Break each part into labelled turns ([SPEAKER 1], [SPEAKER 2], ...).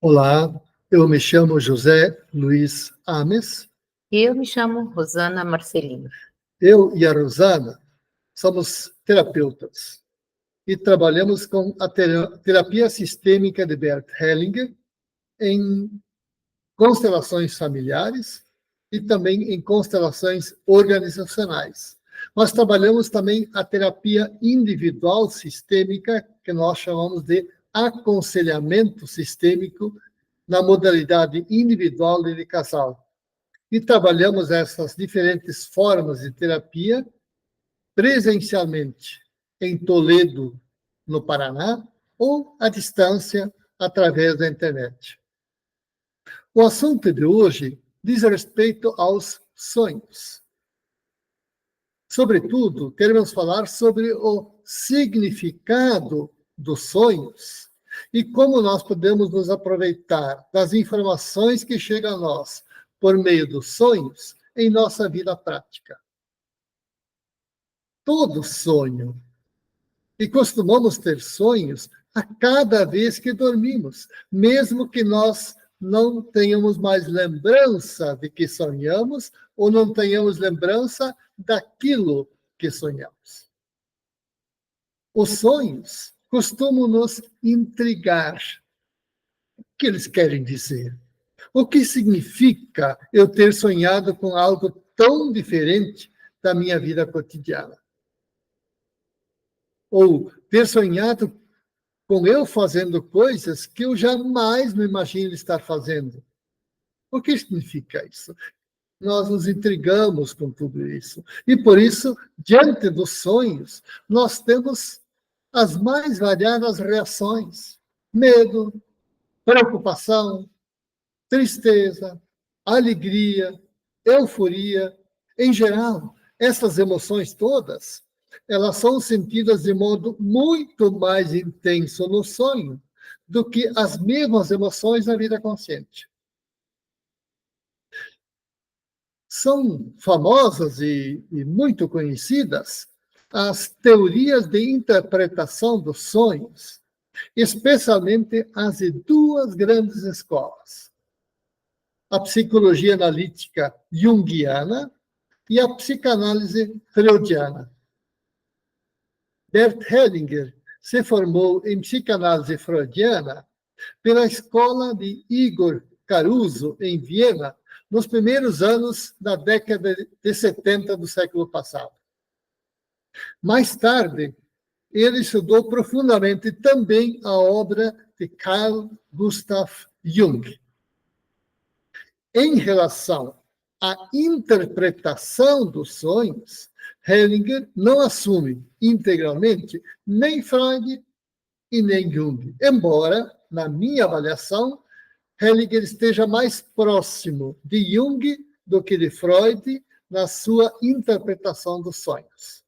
[SPEAKER 1] Olá, eu me chamo José Luiz Ames.
[SPEAKER 2] Eu me chamo Rosana Marcelino.
[SPEAKER 1] Eu e a Rosana somos terapeutas e trabalhamos com a terapia sistêmica de Bert Hellinger em constelações familiares e também em constelações organizacionais. Nós trabalhamos também a terapia individual sistêmica, que nós chamamos de aconselhamento sistêmico, na modalidade individual e de casal. E trabalhamos essas diferentes formas de terapia presencialmente em Toledo, no Paraná, ou à distância, através da internet. O assunto de hoje diz respeito aos sonhos. Sobretudo, queremos falar sobre o significado dos sonhos e como nós podemos nos aproveitar das informações que chegam a nós por meio dos sonhos em nossa vida prática. Todo sonho. E costumamos ter sonhos a cada vez que dormimos, mesmo que nós não tenhamos mais lembrança de que sonhamos ou não tenhamos lembrança daquilo que sonhamos. Os sonhos costumam nos intrigar. O que eles querem dizer? O que significa eu ter sonhado com algo tão diferente da minha vida cotidiana? Ou ter sonhado com eu fazendo coisas que eu jamais me imagino estar fazendo. O que significa isso? Nós nos intrigamos com tudo isso. E por isso, diante dos sonhos, nós temos as mais variadas reações: medo, preocupação, tristeza, alegria, euforia. Em geral, essas emoções todas, elas são sentidas de modo muito mais intenso no sonho do que as mesmas emoções na vida consciente. São famosas e muito conhecidas as teorias de interpretação dos sonhos, especialmente as de duas grandes escolas: a psicologia analítica junguiana e a psicanálise freudiana. Bert Hellinger se formou em psicanálise freudiana pela escola de Igor Caruso, em Viena, nos primeiros anos da década de 70 do século passado. Mais tarde, ele estudou profundamente também a obra de Carl Gustav Jung. Em relação à interpretação dos sonhos, Hellinger não assume integralmente nem Freud e nem Jung, embora, na minha avaliação, Hellinger esteja mais próximo de Jung do que de Freud na sua interpretação dos sonhos.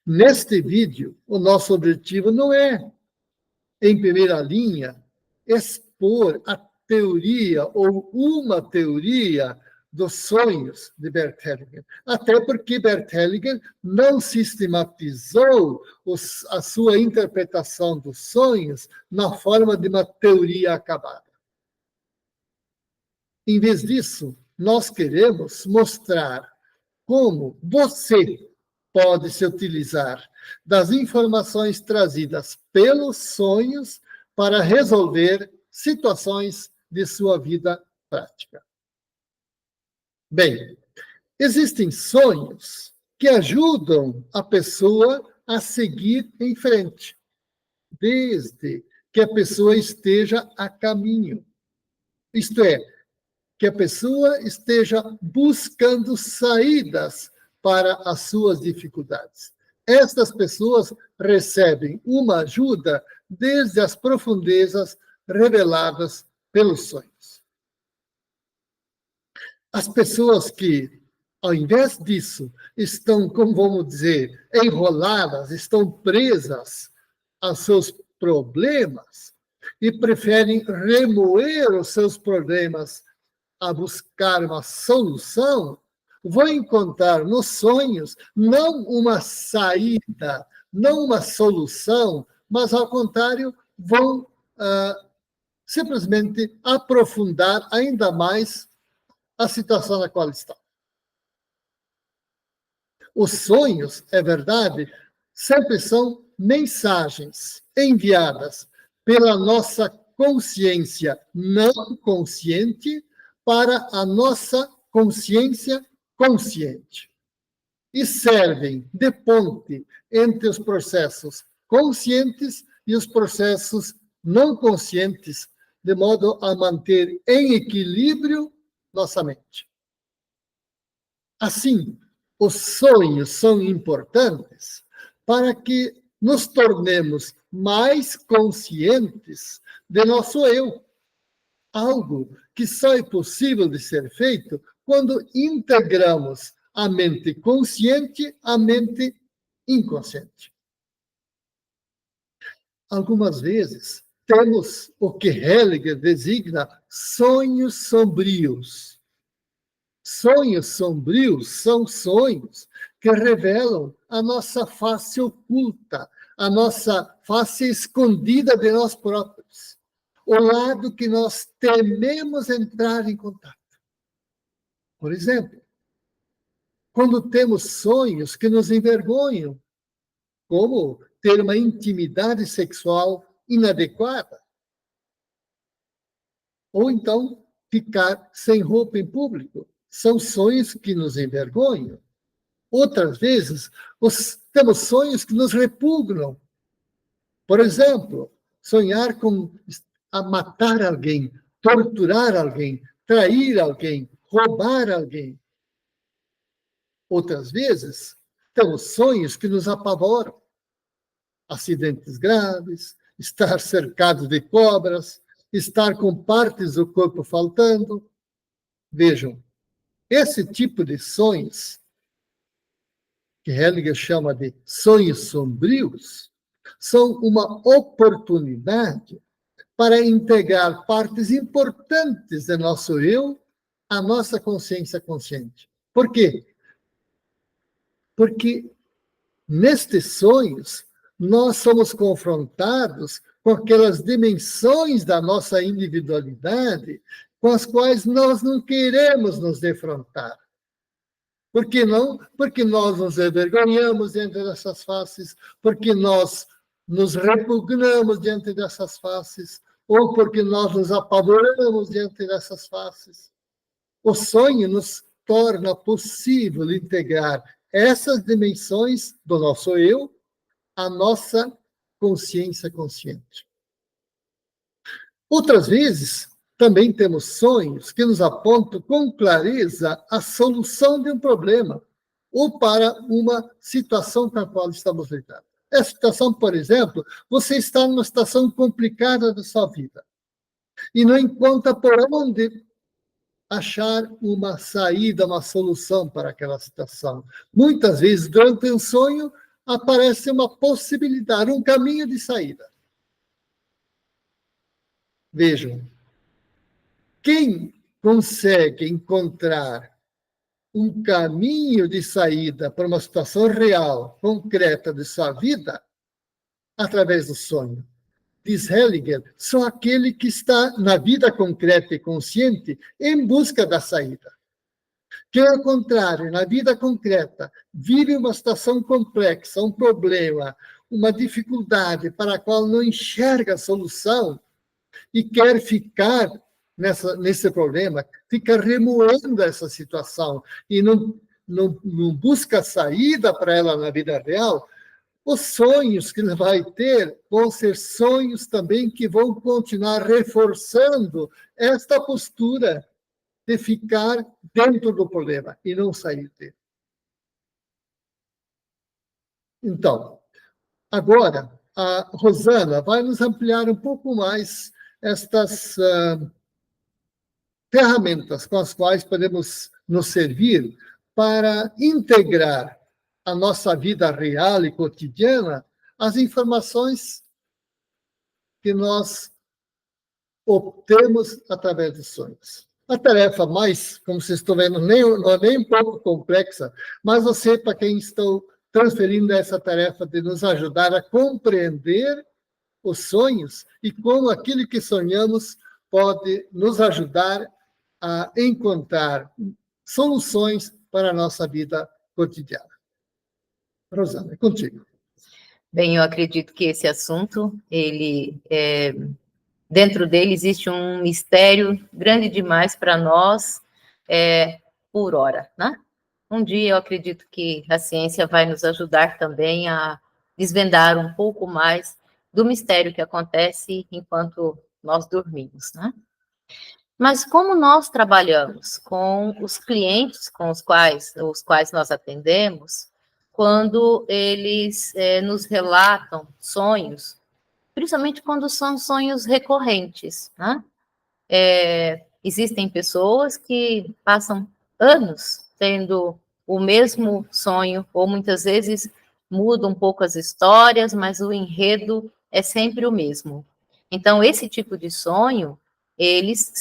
[SPEAKER 1] Neste vídeo, o nosso objetivo não é, em primeira linha, expor a teoria ou uma teoria dos sonhos de Bert Hellinger, até porque Bert Hellinger não sistematizou a sua interpretação dos sonhos na forma de uma teoria acabada. Em vez disso, nós queremos mostrar como você pode se utilizar das informações trazidas pelos sonhos para resolver situações de sua vida prática. Bem, existem sonhos que ajudam a pessoa a seguir em frente, desde que a pessoa esteja a caminho. Isto é, que a pessoa esteja buscando saídas para as suas dificuldades. Estas pessoas recebem uma ajuda desde as profundezas reveladas pelos sonhos. As pessoas que, ao invés disso, estão, como vamos dizer, enroladas, estão presas aos seus problemas e preferem remoer os seus problemas a buscar uma solução, vão encontrar nos sonhos não uma saída, não uma solução, mas, ao contrário, vão simplesmente aprofundar ainda mais a situação na qual está. Os sonhos, é verdade, sempre são mensagens enviadas pela nossa consciência não consciente para a nossa consciência consciente. E servem de ponte entre os processos conscientes e os processos não conscientes, de modo a manter em equilíbrio nossa mente. Assim, os sonhos são importantes para que nos tornemos mais conscientes de nosso eu. Algo que só é possível de ser feito quando integramos a mente consciente à mente inconsciente. Algumas vezes temos o que Hellinger designa sonhos sombrios. Sonhos sombrios são sonhos que revelam a nossa face oculta, a nossa face escondida de nós próprios, o lado que nós tememos entrar em contato. Por exemplo, quando temos sonhos que nos envergonham, como ter uma intimidade sexual inadequada, ou então ficar sem roupa em público, são sonhos que nos envergonham. Outras vezes, temos sonhos que nos repugnam. Por exemplo, sonhar com a matar alguém, torturar alguém, trair alguém, roubar alguém. Outras vezes, temos sonhos que nos apavoram. Acidentes graves, estar cercado de cobras, estar com partes do corpo faltando. Vejam, esse tipo de sonhos, que Hellinger chama de sonhos sombrios, são uma oportunidade para integrar partes importantes do nosso eu à nossa consciência consciente. Por quê? Porque nestes sonhos nós somos confrontados com aquelas dimensões da nossa individualidade com as quais nós não queremos nos defrontar. Por que não? Porque nós nos envergonhamos diante dessas faces, porque nós nos repugnamos diante dessas faces, ou porque nós nos apavoramos diante dessas faces. O sonho nos torna possível integrar essas dimensões do nosso eu à nossa consciência consciente. Outras vezes, também temos sonhos que nos apontam com clareza a solução de um problema ou para uma situação com a qual estamos lidando. Essa situação, por exemplo, você está numa situação complicada da sua vida e não encontra por onde achar uma saída, uma solução para aquela situação. Muitas vezes, durante um sonho, aparece uma possibilidade, um caminho de saída. Vejam, quem consegue encontrar um caminho de saída para uma situação real, concreta de sua vida, através do sonho, diz Hellinger, são aquele que está na vida concreta e consciente em busca da saída. Quem, ao contrário, na vida concreta, vive uma situação complexa, um problema, uma dificuldade para a qual não enxerga a solução e quer ficar nesse problema, fica remoendo essa situação e não busca saída para ela na vida real, os sonhos que ele vai ter vão ser sonhos também que vão continuar reforçando esta postura de ficar dentro do problema e não sair dele. Então, agora, a Rosana vai nos ampliar um pouco mais estas ferramentas com as quais podemos nos servir para integrar a nossa vida real e cotidiana as informações que nós obtemos através dos sonhos. A tarefa mais, como vocês estão vendo, não é nem um pouco complexa, mas você, para quem estou transferindo essa tarefa de nos ajudar a compreender os sonhos e como aquilo que sonhamos pode nos ajudar a encontrar soluções para a nossa vida cotidiana. Rosana, é contigo.
[SPEAKER 2] Bem, eu acredito que esse assunto, dentro dele existe um mistério grande demais para nós, por hora, né? Um dia eu acredito que a ciência vai nos ajudar também a desvendar um pouco mais do mistério que acontece enquanto nós dormimos, né? Mas como nós trabalhamos com os clientes com os quais nós atendemos, quando eles nos relatam sonhos, principalmente quando são sonhos recorrentes, né? Existem pessoas que passam anos tendo o mesmo sonho, ou muitas vezes mudam um pouco as histórias, mas o enredo é sempre o mesmo. Então, esse tipo de sonho, eles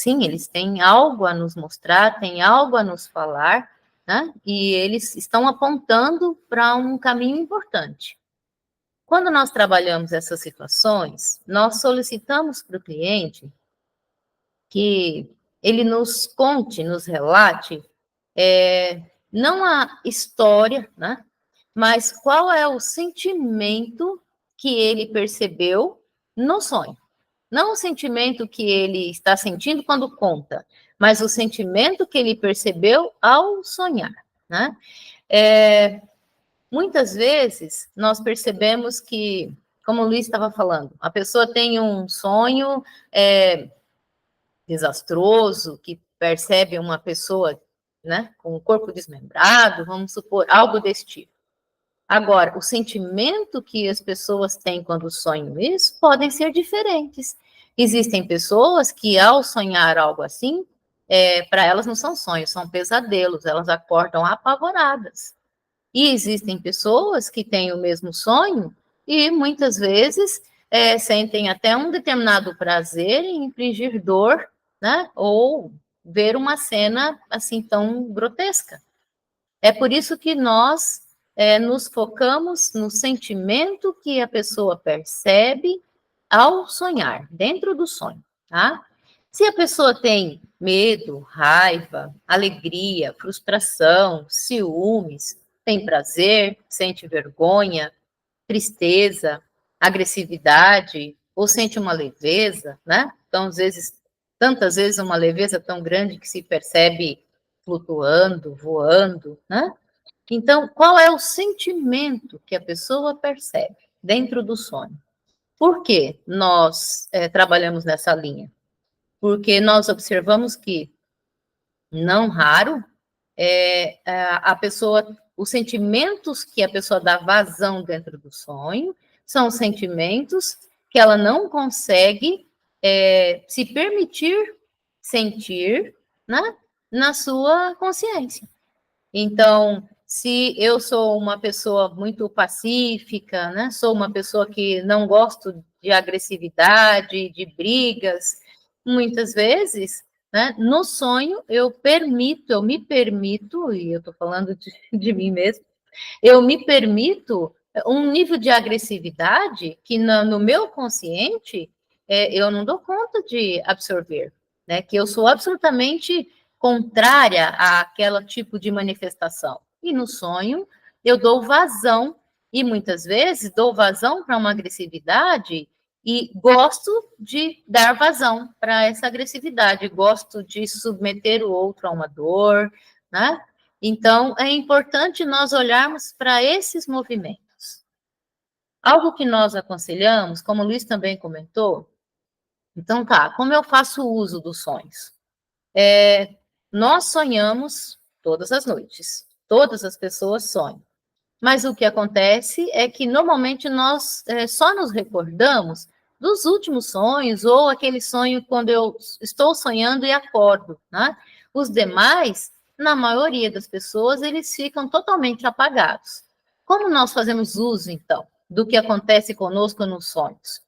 [SPEAKER 2] têm algo a nos mostrar, têm algo a nos falar, né? E eles estão apontando para um caminho importante. Quando nós trabalhamos essas situações, nós solicitamos para o cliente que ele nos conte, nos relate, não a história, né? Mas qual é o sentimento que ele percebeu no sonho. Não o sentimento que ele está sentindo quando conta, mas o sentimento que ele percebeu ao sonhar, né? Muitas vezes nós percebemos que, como o Luiz estava falando, a pessoa tem um sonho desastroso, que percebe uma pessoa, né, com o corpo desmembrado, vamos supor, algo desse tipo. Agora, o sentimento que as pessoas têm quando sonham isso podem ser diferentes. Existem pessoas que, ao sonhar algo assim, para elas não são sonhos, são pesadelos, elas acordam apavoradas. E existem pessoas que têm o mesmo sonho e muitas vezes sentem até um determinado prazer em infligir dor, né? Ou ver uma cena assim tão grotesca. É por isso que nós nos focamos no sentimento que a pessoa percebe ao sonhar, dentro do sonho, tá? Se a pessoa tem medo, raiva, alegria, frustração, ciúmes, tem prazer, sente vergonha, tristeza, agressividade, ou sente uma leveza, né? Então, às vezes, tantas vezes uma leveza tão grande que se percebe flutuando, voando, né? Então, qual é o sentimento que a pessoa percebe dentro do sonho? Por que nós trabalhamos nessa linha? Porque nós observamos que, não raro, a pessoa, os sentimentos que a pessoa dá vazão dentro do sonho são sentimentos que ela não consegue se permitir sentir, né, na sua consciência. Então, se eu sou uma pessoa muito pacífica, né, sou uma pessoa que não gosto de agressividade, de brigas, muitas vezes, né, no sonho eu me permito, e eu estou falando de mim mesmo, eu me permito um nível de agressividade que no meu consciente eu não dou conta de absorver, né, que eu sou absolutamente contrária àquele tipo de manifestação. E no sonho eu dou vazão, e muitas vezes dou vazão para uma agressividade e gosto de dar vazão para essa agressividade, gosto de submeter o outro a uma dor, né? Então, é importante nós olharmos para esses movimentos. Algo que nós aconselhamos, como o Luiz também comentou, então tá, como eu faço uso dos sonhos? Nós sonhamos todas as noites, todas as pessoas sonham. Mas o que acontece é que normalmente nós só nos recordamos dos últimos sonhos ou aquele sonho quando eu estou sonhando e acordo, né? Os demais, na maioria das pessoas, eles ficam totalmente apagados. Como nós fazemos uso, então, do que acontece conosco nos sonhos?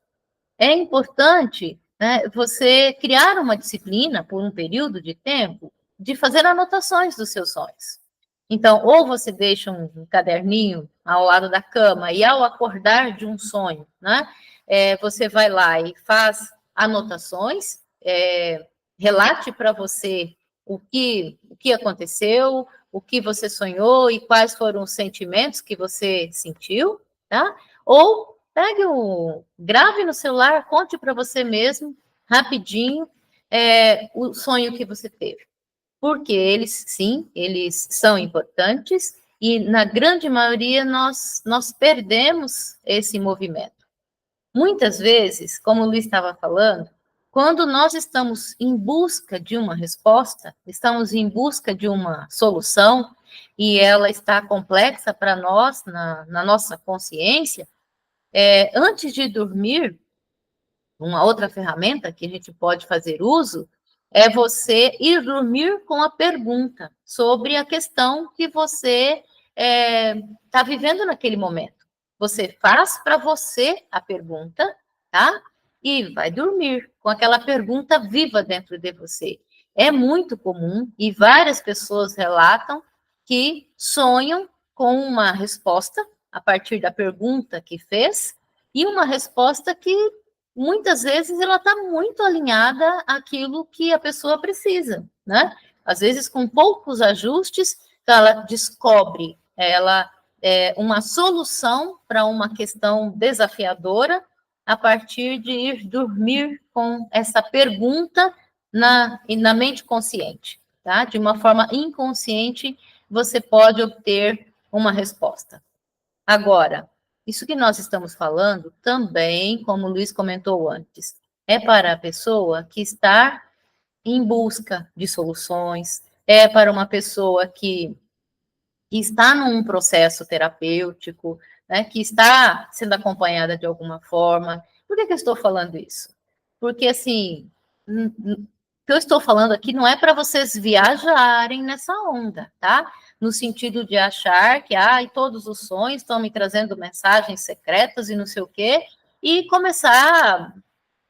[SPEAKER 2] É importante, né, você criar uma disciplina por um período de tempo de fazer anotações dos seus sonhos. Então, ou você deixa um caderninho ao lado da cama e ao acordar de um sonho, né, você vai lá e faz anotações, relate para você o que aconteceu, o que você sonhou e quais foram os sentimentos que você sentiu, tá? Ou grave no celular, conte para você mesmo, rapidinho, o sonho que você teve. Porque eles, sim, eles são importantes e, na grande maioria, nós perdemos esse movimento. Muitas vezes, como o Luiz estava falando, quando nós estamos em busca de uma resposta, estamos em busca de uma solução, e ela está complexa para nós, na nossa consciência, antes de dormir, uma outra ferramenta que a gente pode fazer uso é você ir dormir com a pergunta sobre a questão que você está vivendo naquele momento. Você faz para você a pergunta, tá? E vai dormir com aquela pergunta viva dentro de você. É muito comum e várias pessoas relatam que sonham com uma resposta a partir da pergunta que fez e uma resposta que muitas vezes ela está muito alinhada àquilo que a pessoa precisa, né? Às vezes, com poucos ajustes, ela descobre uma solução para uma questão desafiadora a partir de ir dormir com essa pergunta na mente consciente, tá? De uma forma inconsciente, você pode obter uma resposta. Agora, isso que nós estamos falando também, como o Luiz comentou antes, é para a pessoa que está em busca de soluções, é para uma pessoa que está num processo terapêutico, né, que está sendo acompanhada de alguma forma. Por que eu estou falando isso? Porque, assim, o que eu estou falando aqui não é para vocês viajarem nessa onda, tá? No sentido de achar que todos os sonhos estão me trazendo mensagens secretas e não sei o quê, e começar,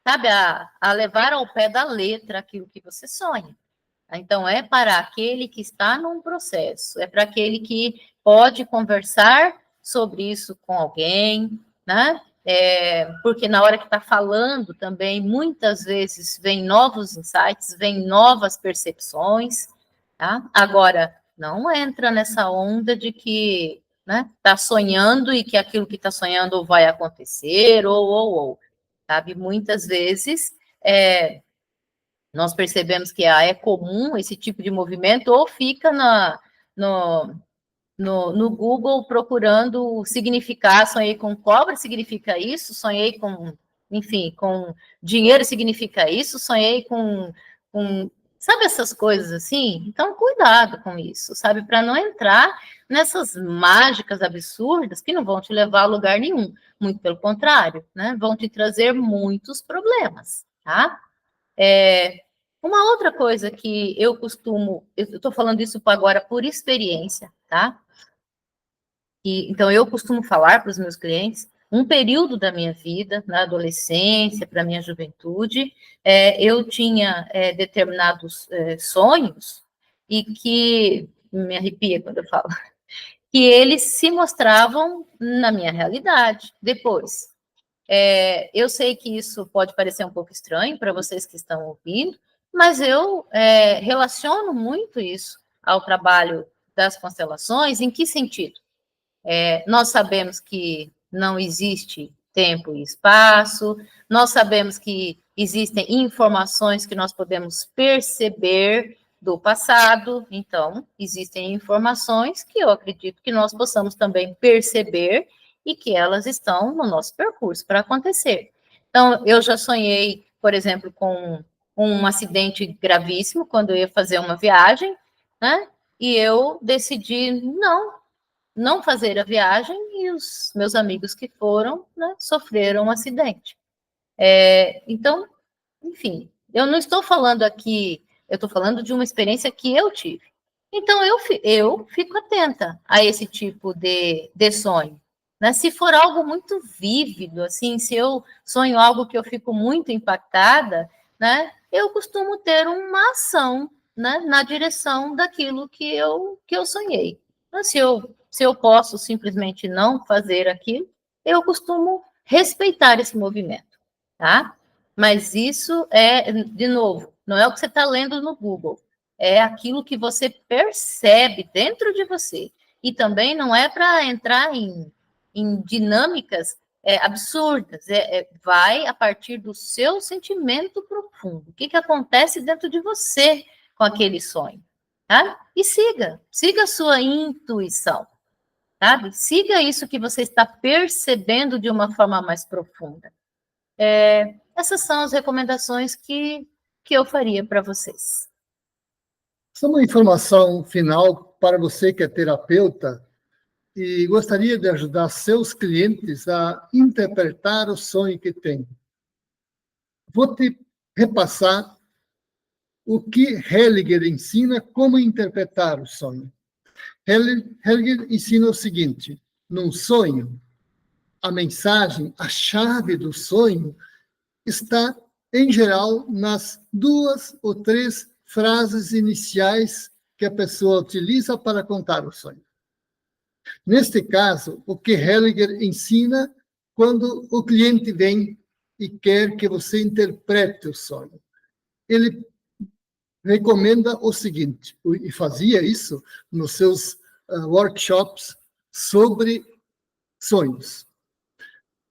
[SPEAKER 2] sabe, a levar ao pé da letra aquilo que você sonha. Então, é para aquele que está num processo, é para aquele que pode conversar sobre isso com alguém, né? Porque na hora que está falando também, muitas vezes, vem novos insights, vem novas percepções, tá? Agora, não entra nessa onda de que, né, está sonhando e que aquilo que está sonhando vai acontecer, ou, sabe? Muitas vezes, nós percebemos que é comum esse tipo de movimento, ou fica no Google procurando significar, sonhei com cobra, significa isso, sonhei com, enfim, com dinheiro, significa isso, sonhei com sabe essas coisas assim? Então, cuidado com isso, sabe? Para não entrar nessas mágicas absurdas que não vão te levar a lugar nenhum. Muito pelo contrário, né? Vão te trazer muitos problemas, tá? Uma outra coisa que eu estou falando isso agora por experiência, tá? Então, eu costumo falar para os meus clientes, um período da minha vida, na adolescência, para a minha juventude, eu tinha determinados sonhos e que, me arrepia quando eu falo, que eles se mostravam na minha realidade depois. Eu sei que isso pode parecer um pouco estranho para vocês que estão ouvindo, mas eu relaciono muito isso ao trabalho das constelações. Em que sentido? Nós sabemos que não existe tempo e espaço, nós sabemos que existem informações que nós podemos perceber do passado, então, existem informações que eu acredito que nós possamos também perceber e que elas estão no nosso percurso para acontecer. Então, eu já sonhei, por exemplo, com um acidente gravíssimo quando eu ia fazer uma viagem, né? E eu decidi não fazer a viagem e os meus amigos que foram, né, sofreram um acidente. Então, enfim, eu não estou falando aqui, eu estou falando de uma experiência que eu tive. Então, eu fico atenta a esse tipo de sonho. Né? Se for algo muito vívido, assim, se eu sonho algo que eu fico muito impactada, né, eu costumo ter uma ação, né, na direção daquilo que eu sonhei. Então, se eu posso simplesmente não fazer aquilo, eu costumo respeitar esse movimento, tá? Mas isso é, de novo, não é o que você está lendo no Google, é aquilo que você percebe dentro de você. E também não é para entrar em dinâmicas absurdas, vai a partir do seu sentimento profundo. O que acontece dentro de você com aquele sonho, tá? E siga a sua intuição, sabe? Siga isso que você está percebendo de uma forma mais profunda. Essas são as recomendações que eu faria para vocês.
[SPEAKER 1] Só uma informação final para você que é terapeuta e gostaria de ajudar seus clientes a interpretar o sonho que tem. Vou te repassar o que Hellinger ensina como interpretar o sonho. Hellinger ensina o seguinte: num sonho, a mensagem, a chave do sonho está, em geral, nas 2 ou 3 frases iniciais que a pessoa utiliza para contar o sonho. Neste caso, o que Hellinger ensina quando o cliente vem e quer que você interprete o sonho. Ele recomenda o seguinte, e fazia isso nos seus workshops sobre sonhos.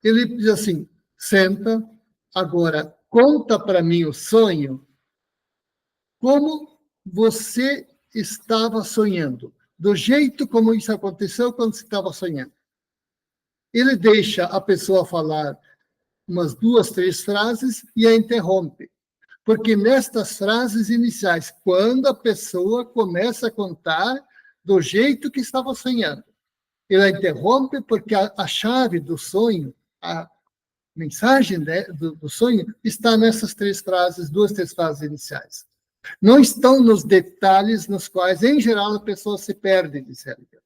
[SPEAKER 1] Ele diz assim: senta, agora conta para mim o sonho, como você estava sonhando, do jeito como isso aconteceu quando você estava sonhando. Ele deixa a pessoa falar umas 2, 3 frases e a interrompe. Porque nestas frases iniciais, quando a pessoa começa a contar do jeito que estava sonhando, ele a interrompe porque a chave do sonho, a mensagem do sonho, está nessas 3 frases, 2, 3 frases iniciais. Não estão nos detalhes nos quais, em geral, a pessoa se perde, diz Hellinger.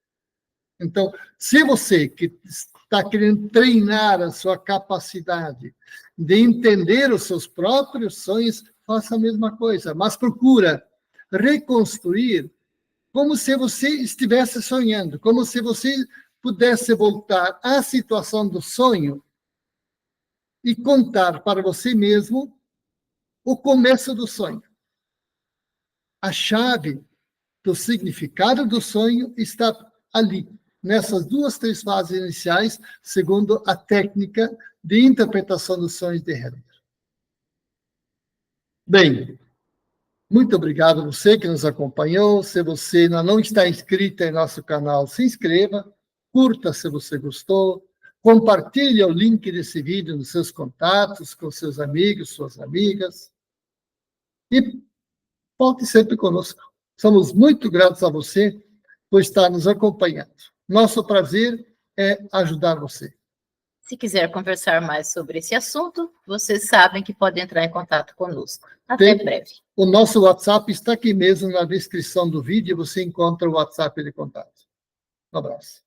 [SPEAKER 1] Então, se você que está querendo treinar a sua capacidade de entender os seus próprios sonhos, faça a mesma coisa, mas procura reconstruir como se você estivesse sonhando, como se você pudesse voltar à situação do sonho e contar para você mesmo o começo do sonho. A chave do significado do sonho está ali, nessas 2, 3 fases iniciais, segundo a técnica de interpretação dos sonhos de Hellinger. Bem, muito obrigado a você que nos acompanhou. Se você ainda não está inscrito em nosso canal, se inscreva, curta se você gostou, compartilhe o link desse vídeo nos seus contatos, com seus amigos, suas amigas, e volte sempre conosco. Somos muito gratos a você por estar nos acompanhando. Nosso prazer é ajudar você.
[SPEAKER 2] Se quiser conversar mais sobre esse assunto, vocês sabem que podem entrar em contato conosco. Até breve.
[SPEAKER 1] O nosso WhatsApp está aqui mesmo na descrição do vídeo, você encontra o WhatsApp de contato. Um abraço.